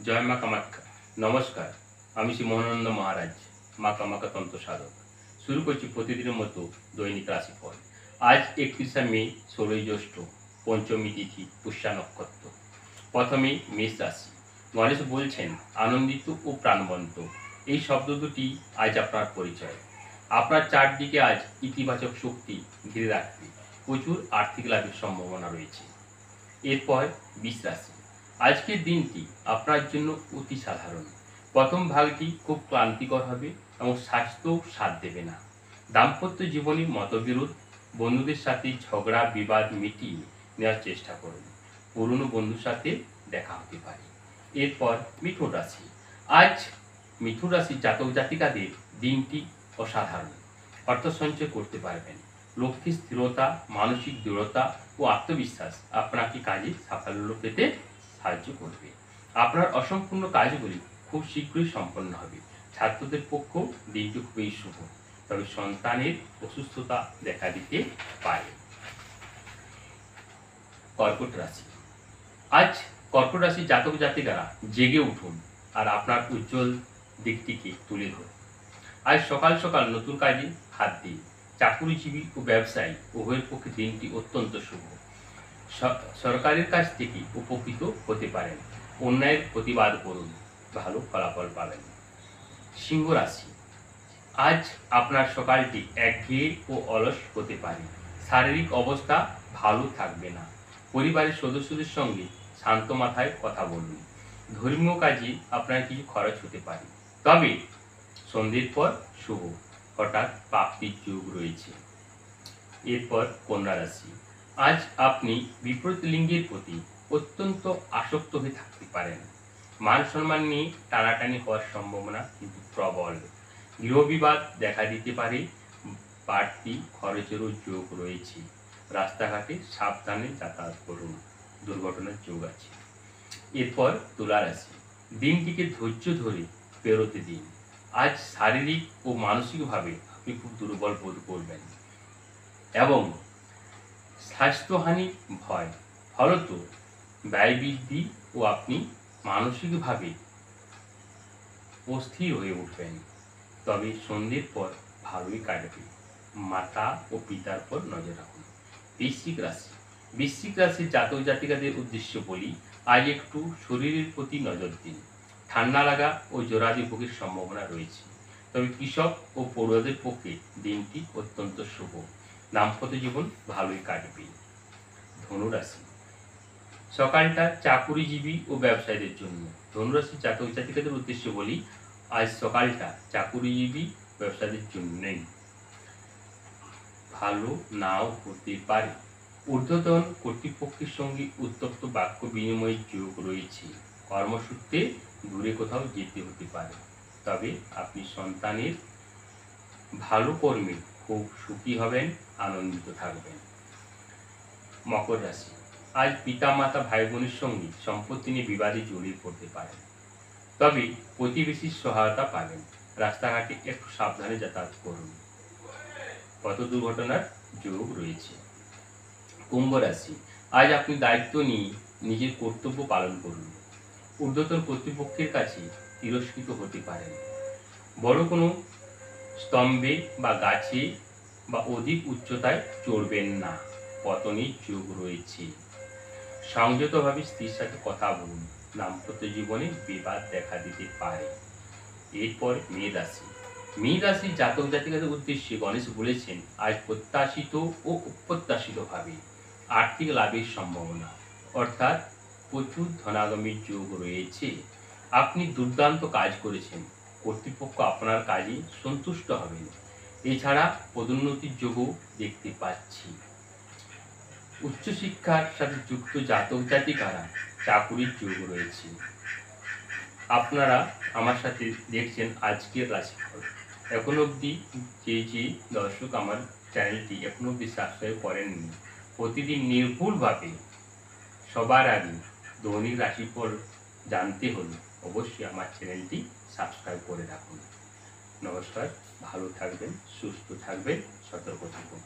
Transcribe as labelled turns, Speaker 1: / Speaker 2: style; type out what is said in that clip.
Speaker 1: জয় মা কামাখ্যা। নমস্কার, আমি শ্রী মোহনানন্দ মহারাজ, মা কামাখ্যা তন্ত্র সাধক। শুরু করছি প্রতিদিনের মতো দৈনিক রাশিফল। আজ 31শে মে, 16ই জ্যৈষ্ঠ, পঞ্চমী তিথি, পুষ্যা নক্ষত্র। প্রথমে মেষ রাশি। গণেশ বলছেন আনন্দিত ও প্রাণবন্ত। এই শব্দ দুটি আজ আপনার পরিচয়। আপনার চারদিকে আজ ইতিবাচক শক্তি ঘিরে রাখবে। প্রচুর আর্থিক লাভের সম্ভাবনা রয়েছে। এরপর বৃষ রাশি। আজকের দিনটি আপনার জন্য অতি সাধারণ। প্রথম ভাগটি খুব ক্লান্তিকর হবে এবং স্বাস্থ্যও সাথ দেবে না। দাম্পত্য জীবনে মতবিরোধ, বন্ধুদের সাথে ঝগড়া বিবাদ মিটিয়ে নেওয়ার চেষ্টা করুন। পুরনো বন্ধুর সাথে দেখা হতে পারে। এরপর মিথুন রাশি। আজ মিথুন রাশির জাতক জাতিকাদের দিনটি অসাধারণ। অর্থ সঞ্চয় করতে পারবেন। লক্ষ্যে স্থিরতা, মানসিক দৃঢ়তা ও আত্মবিশ্বাস আপনাকে কাজে সাফল্য পেতে সাহায্য করবে। আপনার অসম্পূর্ণ কাজগুলি খুব শীঘ্রই সম্পন্ন হবে। ছাত্রদের পক্ষেও দিনটি খুবই শুভ, তবে সন্তানের অসুস্থতা দেখা দিতে পারে। কর্কট রাশি। আজ কর্কট রাশির জাতক জাতিকারা জেগে উঠুন আর আপনার উজ্জ্বল দিকটিকে তুলে ধরুন। আজ সকাল সকাল নতুন কাজে হাত দিন। চাকুরিজীবী ও ব্যবসায়ী উভয়ের পক্ষে দিনটি অত্যন্ত শুভ। সরকারের কাছ থেকে উপকৃত হতে পারেন। অন্যায়ের প্রতিবাদ করুন, ভালো ফলাফল পাবেন। সিংহ রাশি। আজ আপনার সকালটি একঘেয়ে ও অলস হতে পারে। শারীরিক অবস্থা ভালো থাকবে না। পরিবারের সদস্যদের সঙ্গে শান্ত মাথায় কথা বলুন। ধর্মীয় কাজে আপনার কিছু খরচ হতে পারে, তবে সন্ধ্যের পর শুভ, হঠাৎ প্রাপ্তির যোগ রয়েছে। এরপর কন্যা রাশি। আজ আপনি বিপরীত লিঙ্গের প্রতি অত্যন্ত আসক্ত হয়ে থাকতে পারেন। মান সম্মান নিয়ে টানাটানি হওয়ার সম্ভাবনা কিন্তু প্রবল। গৃহবিবাদ দেখা দিতে পারে। বাড়তি খরচেরও যোগ রয়েছে। রাস্তাঘাটে সাবধানে যাতায়াত করুন, দুর্ঘটনার যোগ আছে। এরপর তুলা রাশি। দিনটিকে ধৈর্য ধরে পেরোতে দিন। আজ শারীরিক ও মানসিকভাবে আপনি খুব দুর্বল বোধ করবেন এবং স্বাস্থ্যহানি ভয়, ফলত ব্যয় বৃদ্ধি ও আপনি মানসিকভাবে অস্থির হয়ে উঠবেন। তবে সন্ধ্যের পর ভালোই কাটবে। মাতা ও পিতার পর নজর রাখুন। বৃশ্চিক রাশি। বৃশ্চিক রাশির জাতক জাতিকাদের উদ্দেশ্য বলি, আজ একটু শরীরের প্রতি নজর দিন। ঠান্ডা লাগা ও জরাদি ভোগের সম্ভাবনা রয়েছে, তবে কৃষক ও পড়ুয়াদের পক্ষে দিনটি অত্যন্ত শুভ। দাম্পত্য জীবন ভালোই কাটবে। ধনুরাশি। সকালটা চাকুরিজীবী ও ব্যবসায়ীদের জন্য। ধনুরাশির জাতক জাতিকাদের উদ্দেশ্যে বলি, আজ সকালটা চাকুরিজীবী ব্যবসায়ীদের জন্য ভালো নাও হতে পারে। ঊর্ধ্বতন কর্তৃপক্ষের সঙ্গে উত্তপ্ত বাক্য বিনিময়ের যোগ রয়েছে। কর্মসূত্রে দূরে কোথাও যেতে হতে পারে, তবে আপনি সন্তানের ভালো কর্মে খুব সুখী হবেন, আনন্দিত থাকবেন। মকর রাশি। আজ পিতা মাতা ভাই বোনের সঙ্গে সম্পত্তি নিয়ে বিবাদে জড়িয়ে পড়তে পারেন, তবে প্রতিবেশীর সহায়তা পাবেন। রাস্তাঘাটে একটু সাবধানে যাতায়াত করুন, পথ দুর্ঘটনার যোগ রয়েছে। কুম্ভ রাশি। আজ আপনি দায়িত্ব নিয়ে নিজের কর্তব্য পালন করুন। ঊর্ধ্বতন কর্তৃপক্ষের কাছে তিরস্কৃত হতে পারেন। বড় কোনো স্তম্ভে বা গাছে বা অধিক উচ্চতায় চড়বেন না, পতনের যোগ রয়েছে। সংযতভাবে স্ত্রীর সাথে কথা বলুন। দাম্পত্য জীবনে বিবাদ দেখা দিতে পারে। এরপর মীন রাশি। মীন রাশির জাতক জাতিকাদের উদ্দেশ্যে গণেশ বলেছেন, আজ প্রত্যাশিত ও অপ্রত্যাশিতভাবে আর্থিক লাভের সম্ভাবনা, অর্থাৎ প্রচুর ধনাগমের যোগ রয়েছে। আপনি দুর্দান্ত কাজ করেছেন, কর্তৃপক্ষ আপনার কাজে সন্তুষ্ট হবেন। এছাড়া পদোন্নতির যোগও দেখতে পাচ্ছি। উচ্চশিক্ষার সাথে যুক্ত জাতক জাতিকারা চাকুরির যোগ রয়েছে। আপনারা আমার সাথে দেখছেন আজকের রাশিফল। এখন অবধি যে দর্শক আমার চ্যানেলটি এখন অবধি সাবস্ক্রাইব করেননি, প্রতিদিন নির্ভুলভাবে সবার আগে দৈনিক রাশিফল জানতে হলে অবশ্যই আমার চ্যানেলটি সাবস্ক্রাইব করে রাখুন। নমস্কার, ভালো থাকবেন, সুস্থ থাকবেন, সতর্ক থাকুন।